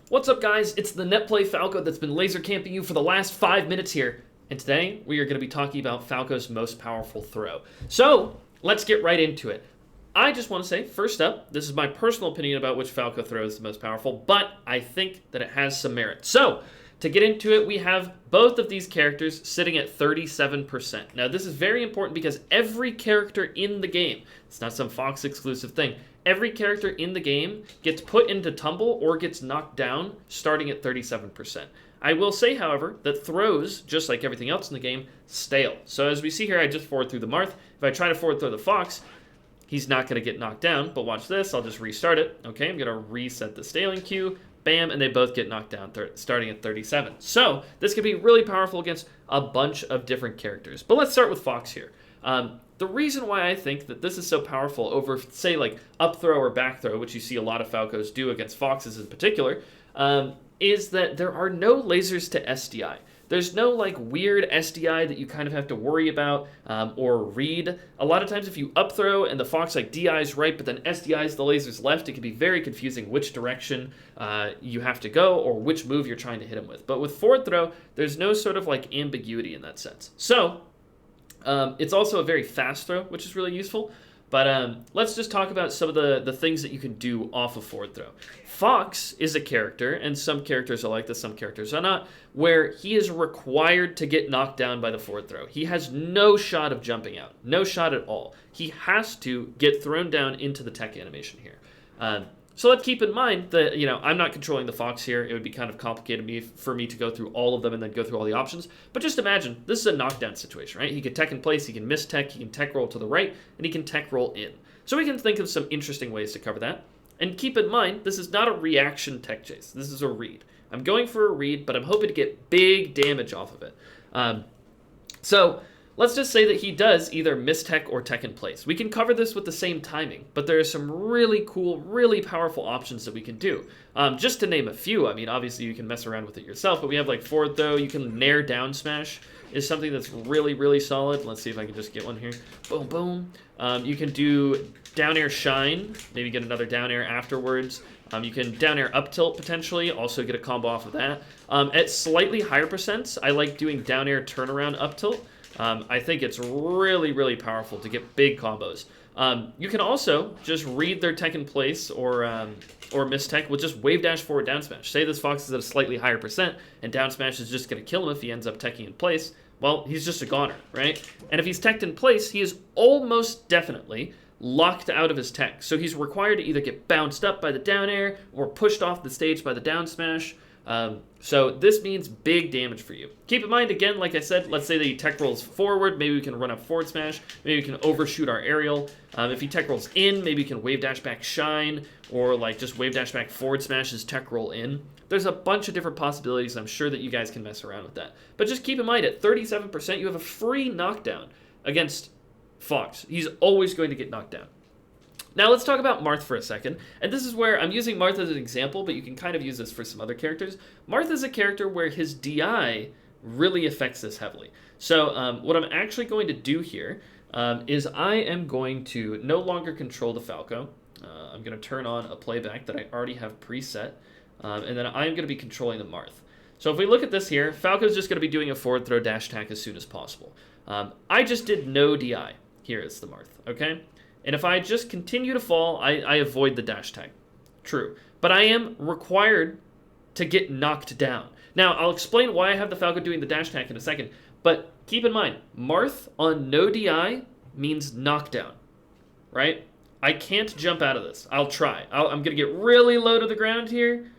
What's up, guys? It's the NetPlay Falco that's been laser camping you for the last 5 minutes here. And today, we are going to be talking about Falco's most powerful throw. So, let's get right into it. I just want to say, first up, this is my personal opinion about which Falco throw is the most powerful, but I think that it has some merit. So, to get into it, we have both of these characters sitting at 37%. Now, this is very important because every character in the game, it's not some Fox exclusive thing, every character in the game gets put into tumble or gets knocked down starting at 37%. I will say, however, that throws, just like everything else in the game, stale. So as we see here, I just forward through the Marth. If I try to forward throw the Fox, he's not going to get knocked down, but watch this. I'll just restart it. Okay, I'm going to reset the staling queue. Bam, and they both get knocked down starting at 37. So this could be really powerful against a bunch of different characters. But let's start with Fox here. The reason why I think that this is so powerful over, say, like up throw or back throw, which you see a lot of Falcos do against Foxes in particular, is that there are no lasers to SDI. There's no like weird SDI that you kind of have to worry about or read. A lot of times if you up throw and the Fox like DI's right, but then SDI's the laser's left, it can be very confusing which direction you have to go or which move you're trying to hit him with. But with forward throw, there's no sort of like ambiguity in that sense. So it's also a very fast throw, which is really useful. But let's just talk about some of the things that you can do off of forward throw. Fox is a character, and some characters are like this, some characters are not, where he is required to get knocked down by the forward throw. He has no shot of jumping out, no shot at all. He has to get thrown down into the tech animation here. So let's keep in mind that, I'm not controlling the Fox here. It would be kind of complicated for me to go through all of them and then go through all the options. But just imagine, this is a knockdown situation, right? He can tech in place, he can miss tech, he can tech roll to the right, and he can tech roll in. So we can think of some interesting ways to cover that. And keep in mind, this is not a reaction tech chase. This is a read. I'm going for a read, but I'm hoping to get big damage off of it. So let's just say that he does either miss tech or tech in place. We can cover this with the same timing, but there are some really cool, really powerful options that we can do. Just to name a few, I mean, obviously you can mess around with it yourself, but we have like forward throw, you can nair down smash is something that's really, really solid. Let's see if I can just get one here. Boom, boom. You can do down air shine, maybe get another down air afterwards. You can down air up tilt potentially, also get a combo off of that. At slightly higher percents, I like doing down air turnaround up tilt. I think it's really, really powerful to get big combos. You can also just read their tech in place or miss tech with just wave dash forward down smash. Say this Fox is at a slightly higher percent and down smash is just going to kill him if he ends up teching in place. Well, he's just a goner, right? And if he's teched in place, he is almost definitely locked out of his tech. So he's required to either get bounced up by the down air or pushed off the stage by the down smash. So this means big damage for you. Keep in mind, again, like I said, let's say that he tech rolls forward. Maybe we can run up forward smash. Maybe we can overshoot our aerial. If he tech rolls in, maybe we can wave dash back shine or like just wave dash back forward smash his tech roll in. There's a bunch of different possibilities. I'm sure that you guys can mess around with that. But just keep in mind, at 37%, you have a free knockdown against Fox. He's always going to get knocked down. Now let's talk about Marth for a second, and this is where I'm using Marth as an example, but you can kind of use this for some other characters. Marth is a character where his DI really affects this heavily. So what I'm actually going to do here is I am going to no longer control the Falco. I'm going to turn on a playback that I already have preset, and then I'm going to be controlling the Marth. So if we look at this here, Falco's just going to be doing a forward throw dash attack as soon as possible. I just did no DI. Here is the Marth, okay? And if I just continue to fall, I avoid the dash tag. True. But I am required to get knocked down. Now, I'll explain why I have the Falco doing the dash tag in a second. But keep in mind, Marth on no DI means knockdown. Right? I can't jump out of this. I'll try. I'm going to get really low to the ground here.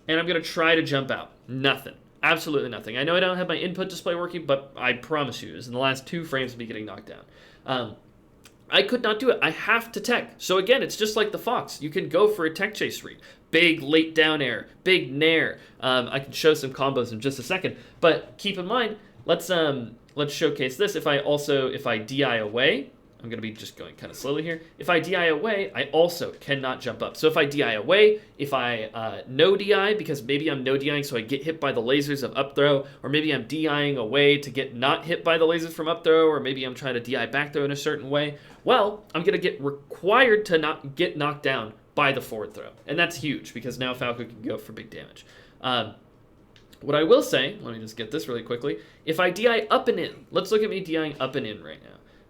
And I'm going to try to jump out. Nothing. Absolutely nothing. I know I don't have my input display working, but I promise you, it's in the last 2 frames of me getting knocked down. I could not do it. I have to tech. So again, it's just like the Fox. You can go for a tech chase read. Big late down air, big nair. I can show some combos in just a second. But keep in mind, let's showcase this. If I DI away, I'm going to be just going kind of slowly here. If I DI away, I also cannot jump up. So if I DI away, if I no DI, because maybe I'm no DIing so I get hit by the lasers of up throw, or maybe I'm DIing away to get not hit by the lasers from up throw, or maybe I'm trying to DI back throw in a certain way, well, I'm going to get required to not get knocked down by the forward throw. And that's huge because now Falco can go for big damage. What I will say, let me just get this really quickly. If I DI up and in, let's look at me DIing up and in right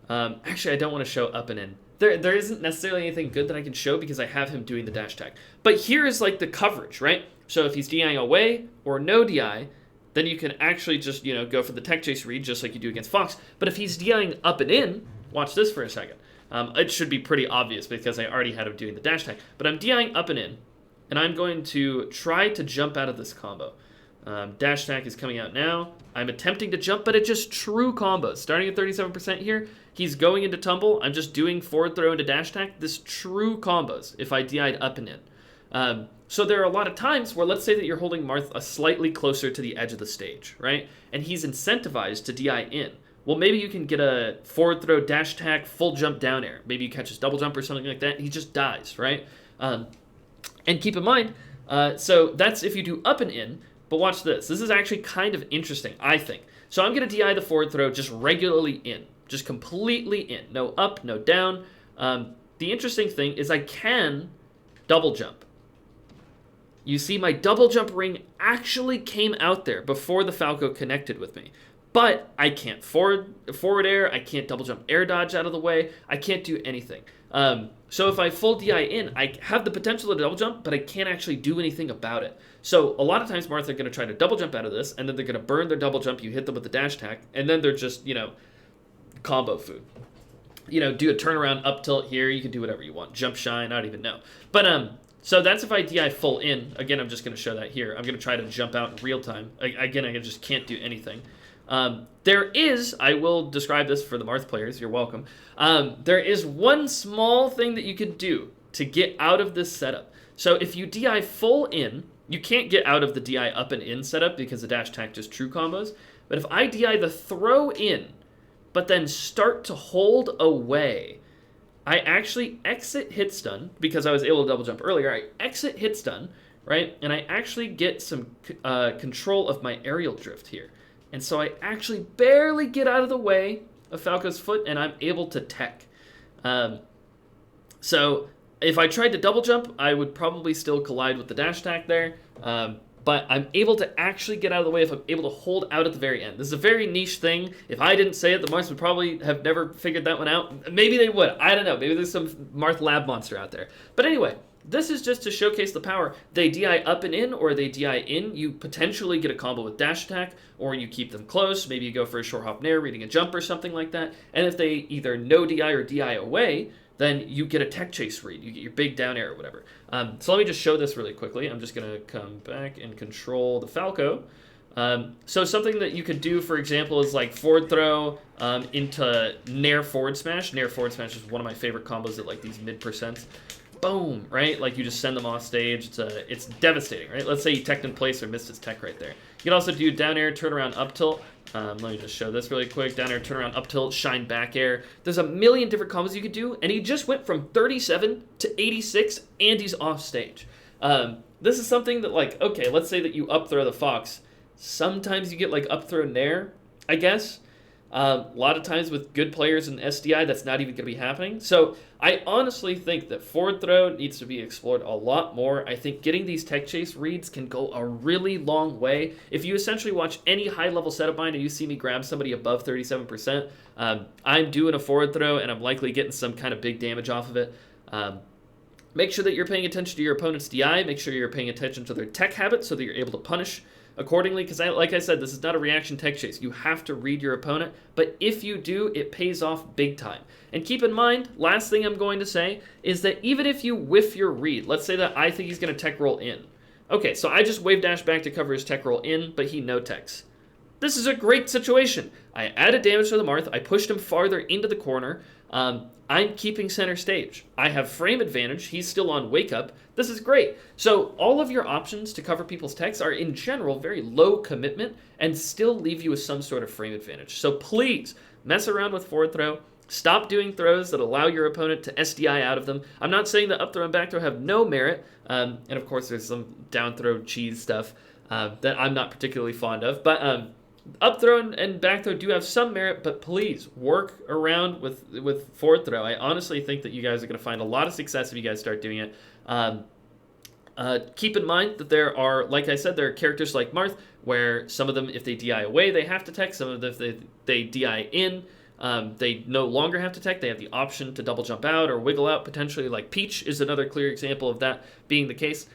now. Actually, I don't want to show up and in. There isn't necessarily anything good that I can show because I have him doing the dash attack. But here is like the coverage, right? So if he's DIing away or no DI, then you can actually just, go for the tech chase read just like you do against Fox. But if he's DIing up and in, watch this for a second. It should be pretty obvious because I already had him doing the dash attack. But I'm DIing up and in, and I'm going to try to jump out of this combo. Dash attack is coming out now. I'm attempting to jump, but it's just true combos. Starting at 37% here, he's going into tumble. I'm just doing forward throw into dash attack. This true combos if I DI'd up and in. So there are a lot of times where let's say that you're holding Marth a slightly closer to the edge of the stage, right? And he's incentivized to DI in. Well, maybe you can get a forward throw, dash attack, full jump down air. Maybe you catch his double jump or something like that. He just dies, right? And keep in mind, so that's if you do up and in. But watch this. This is actually kind of interesting, I think. So I'm going to DI the forward throw just regularly in. Just completely in. No up, no down. The interesting thing is I can double jump. You see, my double jump ring actually came out there before the Falco connected with me. But I can't forward air. I can't double jump air dodge out of the way. I can't do anything. So if I full DI in, I have the potential to double jump, but I can't actually do anything about it. So a lot of times Marth are going to try to double jump out of this, and then they're going to burn their double jump. You hit them with the dash attack, and then they're just, combo food. Do a turnaround up tilt here. You can do whatever you want. Jump shine, I don't even know. But so that's if I DI full in. Again, I'm just going to show that here. I'm going to try to jump out in real time. Again, I just can't do anything. There is, I will describe this for the Marth players, you're welcome. There is one small thing that you can do to get out of this setup. So if you DI full in, you can't get out of the DI up and in setup because the dash attack just true combos. But if I DI the throw in, but then start to hold away, I actually exit hit stun because I was able to double jump earlier. I exit hit stun, right? And I actually get some control of my aerial drift here. And so I actually barely get out of the way of Falco's foot, and I'm able to tech. So if I tried to double jump, I would probably still collide with the dash attack there. But I'm able to actually get out of the way if I'm able to hold out at the very end. This is a very niche thing. If I didn't say it, the Marths would probably have never figured that one out. Maybe they would. I don't know. Maybe there's some Marth lab monster out there. But anyway, this is just to showcase the power. They DI up and in, or they DI in. You potentially get a combo with dash attack, or you keep them close. Maybe you go for a short hop nair, reading a jump or something like that. And if they either no DI or DI away, then you get a tech chase read. You get your big down air or whatever. So let me just show this really quickly. I'm just going to come back and control the Falco. So something that you could do, for example, is like forward throw into nair forward smash. Nair forward smash is one of my favorite combos at like these mid percents. Boom, right? Like you just send them off stage. It's devastating, right? Let's say you teched in place or missed his tech right there. You can also do down air, turn around, up tilt. Let me just show this really quick. Down air, turn around, up tilt, shine back air. There's a million different combos you could do, and he just went from 37 to 86, and he's off stage. This is something that, like, okay, let's say that you up throw the Fox. Sometimes you get like up throw nair, I guess. A lot of times with good players in SDI, that's not even going to be happening. So I honestly think that forward throw needs to be explored a lot more. I think getting these tech chase reads can go a really long way. If you essentially watch any high-level setup bind and you see me grab somebody above 37%, I'm doing a forward throw and I'm likely getting some kind of big damage off of it. Make sure that you're paying attention to your opponent's DI. Make sure you're paying attention to their tech habits so that you're able to punish accordingly, because like I said, this is not a reaction tech chase. You have to read your opponent, but if you do, it pays off big time. And keep in mind, last thing I'm going to say is that even if you whiff your read, let's say that I think he's going to tech roll in. Okay, so I just wave dash back to cover his tech roll in, but he no techs. This is a great situation. I added damage to the Marth. I pushed him farther into the corner. I'm keeping center stage. I have frame advantage. He's still on wake up. This is great. So all of your options to cover people's techs are in general very low commitment and still leave you with some sort of frame advantage. So please mess around with forward throw. Stop doing throws that allow your opponent to SDI out of them. I'm not saying that up throw and back throw have no merit. And of course there's some down throw cheese stuff that I'm not particularly fond of. But up throw and back throw do have some merit, but please work around with forward throw. I honestly think that you guys are going to find a lot of success if you guys start doing it. Keep in mind that there are, like I said, there are characters like Marth where some of them, if they DI away, they have to tech. Some of them, if they DI in, they no longer have to tech. They have the option to double jump out or wiggle out potentially. Like Peach is another clear example of that being the case.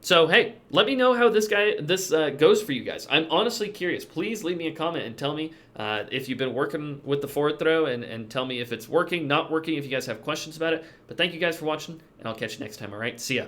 So hey, let me know how this goes for you guys. I'm honestly curious. Please leave me a comment and tell me if you've been working with the forward throw and tell me if it's working, not working, if you guys have questions about it. But thank you guys for watching, and I'll catch you next time, all right? See ya.